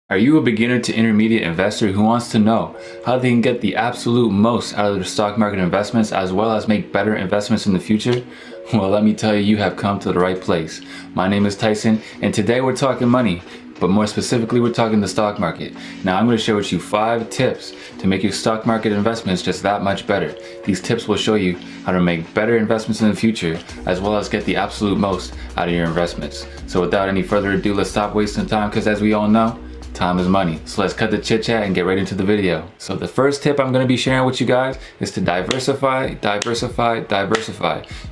Are you a beginner to intermediate investor who wants to know how they can get the absolute most out of their stock market investments as well as make better investments in the future? Well, let me tell you, you have come to the right place. My name is Tyson, and today we're talking money, but more specifically, we're talking the stock market. Now, I'm going to share with you 5 tips to make your stock market investments just that much better. These tips will show you how to make better investments in the future, as well as get the absolute most out of your investments. So without any further ado, let's stop wasting time, because as we all know, time is money. So let's cut the chit chat and get right into the video. So the first tip I'm going to be sharing with you guys is to diversify.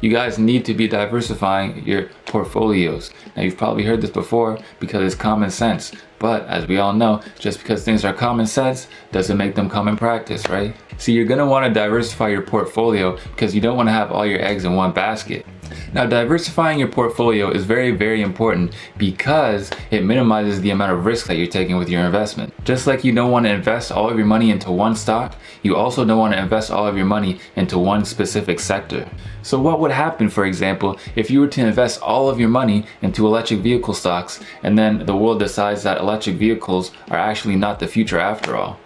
You guys need to be diversifying your portfolios. Now, you've probably heard this before because it's common sense. But as we all know, just because things are common sense doesn't make them common practice, right? So you're going to want to diversify your portfolio because you don't want to have all your eggs in one basket. Now, diversifying your portfolio is very, very important because it minimizes the amount of risk that you're taking with your investment. Just like you don't want to invest all of your money into one stock, you also don't want to invest all of your money into one specific sector. So what would happen, for example, if you were to invest all of your money into electric vehicle stocks and then the world decides that electric vehicles are actually not the future after all?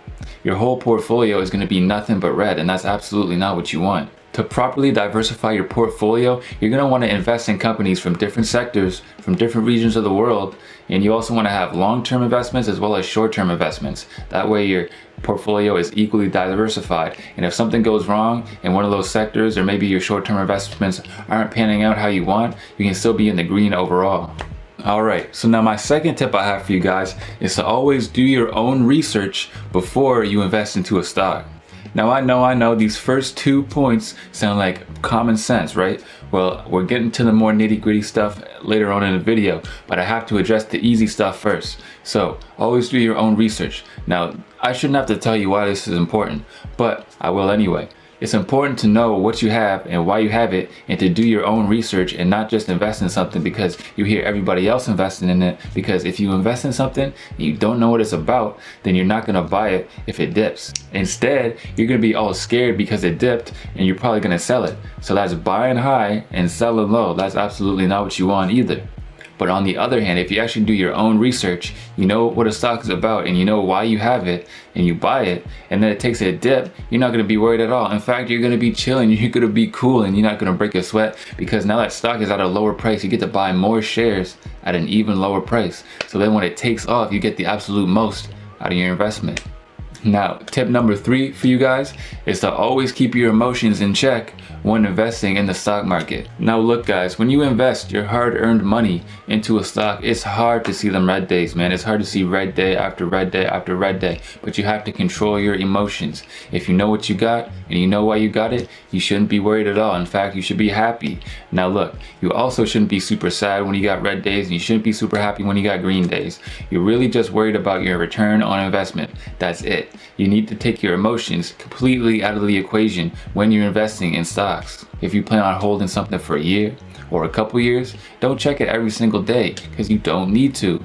Your whole portfolio is going to be nothing but red, and that's absolutely not what you want. To properly diversify your portfolio, you're going to want to invest in companies from different sectors, from different regions of the world, and you also want to have long-term investments as well as short-term investments. That way your portfolio is equally diversified, and if something goes wrong in one of those sectors, or maybe your short-term investments aren't panning out how you want, you can still be in the green overall. Alright, so now my second tip I have for you guys is to always do your own research before you invest into a stock. Now I know these first 2 points sound like common sense, right? Well, we're getting to the more nitty-gritty stuff later on in the video, but I have to address the easy stuff first. So always do your own research. Now, I shouldn't have to tell you why this is important, but I will anyway. It's important to know what you have and why you have it, and to do your own research and not just invest in something because you hear everybody else investing in it. Because if you invest in something and you don't know what it's about, then you're not going to buy it if it dips. Instead, you're going to be all scared because it dipped and you're probably going to sell it. So that's buying high and selling low. That's absolutely not what you want either. But on the other hand, if you actually do your own research, you know what a stock is about and you know why you have it, and you buy it, and then it takes a dip, you're not going to be worried at all. In fact, you're going to be chilling, you're going to be cool, and you're not going to break a sweat because now that stock is at a lower price, you get to buy more shares at an even lower price. So then when it takes off, you get the absolute most out of your investment. Now, tip number 3 for you guys is to always keep your emotions in check when investing in the stock market. Now look guys, when you invest your hard-earned money into a stock, it's hard to see them red days, man. It's hard to see red day after red day after red day, but you have to control your emotions. If you know what you got and you know why you got it, you shouldn't be worried at all. In fact, you should be happy. Now look, you also shouldn't be super sad when you got red days, and you shouldn't be super happy when you got green days. You're really just worried about your return on investment. That's it. You need to take your emotions completely out of the equation when you're investing in stocks. If you plan on holding something for a year or a couple years, don't check it every single day because you don't need to.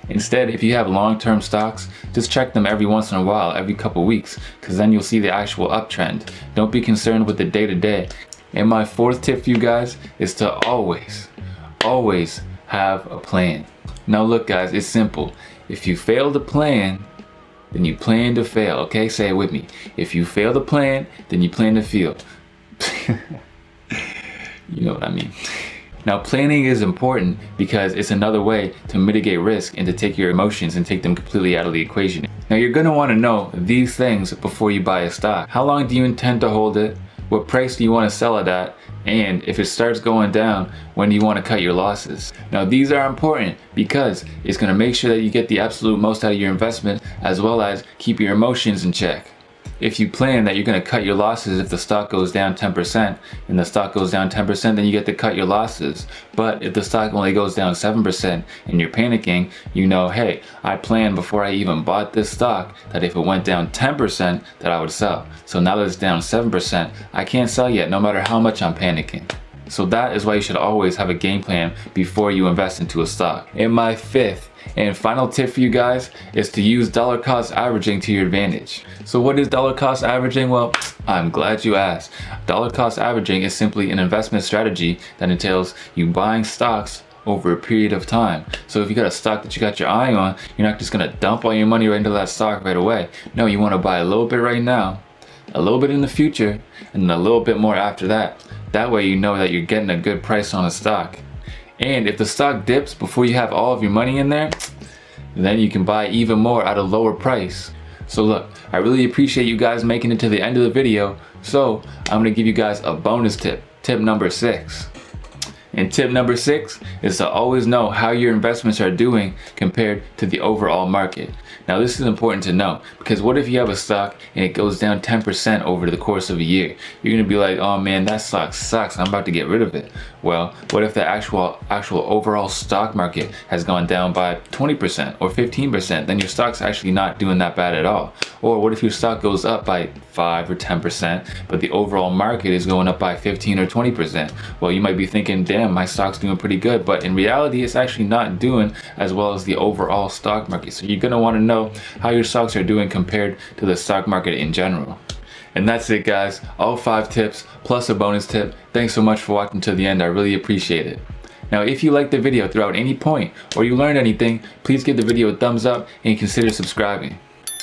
Instead, if you have long-term stocks, just check them every once in a while, every couple weeks, because then you'll see the actual uptrend. Don't be concerned with the day-to-day. And my 4th tip for you guys is to always have a plan. Now look guys, it's simple. If you fail to plan, then you plan to fail, okay? Say it with me. If you fail to plan, then you plan to fail. You know what I mean. Now, planning is important because it's another way to mitigate risk and to take your emotions and take them completely out of the equation. Now, you're going to want to know these things before you buy a stock. How long do you intend to hold it? What price do you want to sell it at? And if it starts going down, when do you want to cut your losses? Now, these are important because it's going to make sure that you get the absolute most out of your investment, as well as keep your emotions in check. If you plan that you're going to cut your losses if the stock goes down 10%, and the stock goes down 10%, then you get to cut your losses. But if the stock only goes down 7% and you're panicking, you know, hey, I planned before I even bought this stock that if it went down 10% that I would sell. So now that it's down 7%, I can't sell yet no matter how much I'm panicking. So that is why you should always have a game plan before you invest into a stock. And my 5th and final tip for you guys is to use dollar cost averaging to your advantage. So what is dollar cost averaging? Well, I'm glad you asked. Dollar cost averaging is simply an investment strategy that entails you buying stocks over a period of time. So if you got a stock that you got your eye on, you're not just gonna dump all your money right into that stock right away. No, you wanna buy a little bit right now, a little bit in the future, and a little bit more after that. That way you know that you're getting a good price on a stock. And if the stock dips before you have all of your money in there, then you can buy even more at a lower price. So look, I really appreciate you guys making it to the end of the video. So I'm gonna give you guys a bonus tip, tip number 6. And tip number 6 is to always know how your investments are doing compared to the overall market. Now this is important to know, because what if you have a stock and it goes down 10% over the course of a year? You're gonna be like, oh man, that stock sucks, I'm about to get rid of it. Well, what if the actual overall stock market has gone down by 20% or 15%? Then your stock's actually not doing that bad at all. Or what if your stock goes up by 5 or 10%, but the overall market is going up by 15 or 20%? Well, you might be thinking, damn, my stock's doing pretty good, but in reality, it's actually not doing as well as the overall stock market. So you're gonna wanna know how your stocks are doing compared to the stock market in general. And that's it, guys. All 5 tips plus a bonus tip. Thanks so much for watching to the end. I really appreciate it. Now, if you liked the video throughout any point or you learned anything, please give the video a thumbs up and consider subscribing.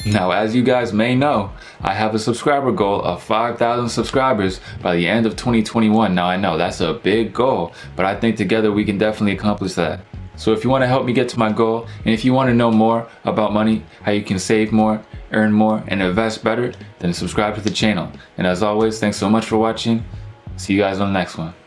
Now, as you guys may know, I have a subscriber goal of 5,000 subscribers by the end of 2021. Now, I know that's a big goal, but I think together we can definitely accomplish that. So if you want to help me get to my goal, and if you want to know more about money, how you can save more, earn more, and invest better, then subscribe to the channel. And as always, thanks so much for watching. See you guys on the next one.